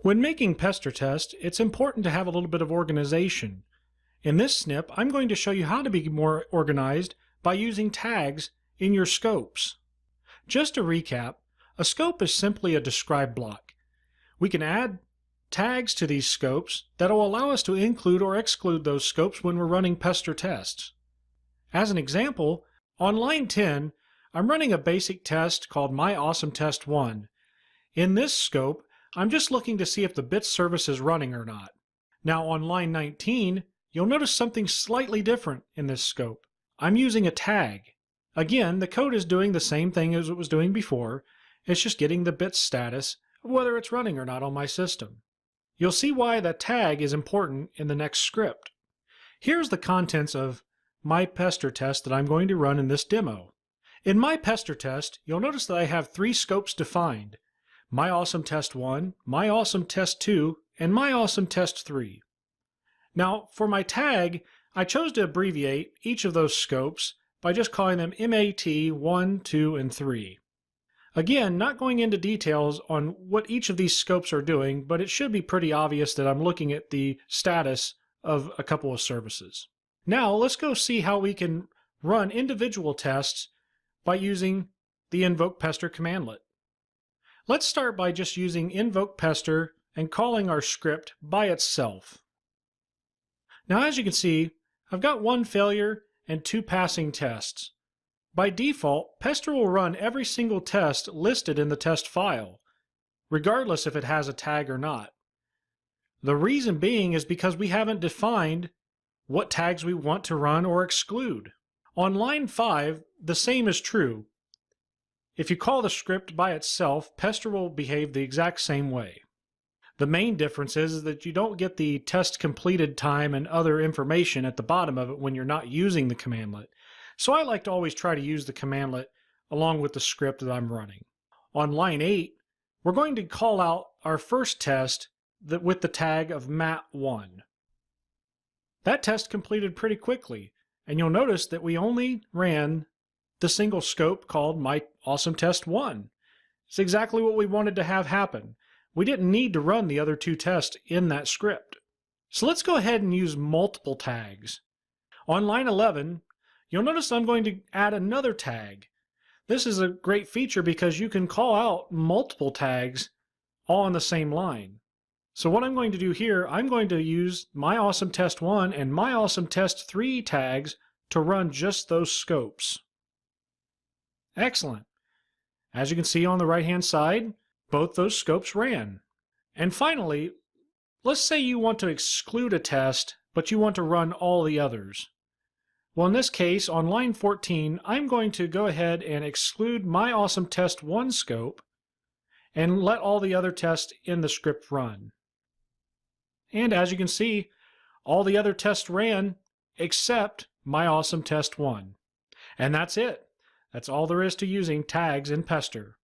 When making Pester tests, it's important to have a little bit of organization. In this snip, I'm going to show you how to be more organized by using tags in your scopes. Just to recap, a scope is simply a describe block. We can add tags to these scopes that will allow us to include or exclude those scopes when we're running Pester tests. As an example, on line 10, I'm running a basic test called myAwesomeTest1. In this scope, I'm just looking to see if the bit service is running or not. Now on line 19, you'll notice something slightly different in this scope. I'm using a tag. Again, the code is doing the same thing as it was doing before. It's just getting the bit status of whether it's running or not on my system. You'll see why that tag is important in the next script. Here's the contents of my Pester test that I'm going to run in this demo. In my Pester test, you'll notice that I have 3 scopes defined: myAwesomeTest1, myAwesomeTest2, and myAwesomeTest3. Now, for my tag, I chose to abbreviate each of those scopes by just calling them MAT 1, 2, and 3. Again, not going into details on what each of these scopes are doing, but it should be pretty obvious that I'm looking at the status of a couple of services. Now, let's go see how we can run individual tests by using the invoke Pester commandlet. Let's start by just using invoke Pester and calling our script by itself. Now, as you can see, I've got 1 failure and 2 passing tests. By default, Pester will run every single test listed in the test file, regardless if it has a tag or not. The reason being is because we haven't defined what tags we want to run or exclude. On line 5, the same is true. If you call the script by itself, Pester will behave the exact same way. The main difference is that you don't get the test completed time and other information at the bottom of it when you're not using the commandlet. So I like to always try to use the commandlet along with the script that I'm running. On line 8, we're going to call out our first test with the tag of mat1. That test completed pretty quickly, and you'll notice that we only ran the single scope called myAwesomeTest1. It's exactly what we wanted to have happen. We didn't need to run the other 2 tests in that script. So let's go ahead and use multiple tags. On line 11, you'll notice I'm going to add another tag. This is a great feature because you can call out multiple tags all on the same line. So what I'm going to do here, I'm going to use myAwesomeTest1 and myAwesomeTest3 tags to run just those scopes. Excellent. As you can see on the right-hand side, both those scopes ran. And finally, let's say you want to exclude a test, but you want to run all the others. Well, in this case, on line 14, I'm going to go ahead and exclude myAwesomeTest1 scope and let all the other tests in the script run. And as you can see, all the other tests ran except myAwesomeTest1. And that's it. That's all there is to using tags in Pester.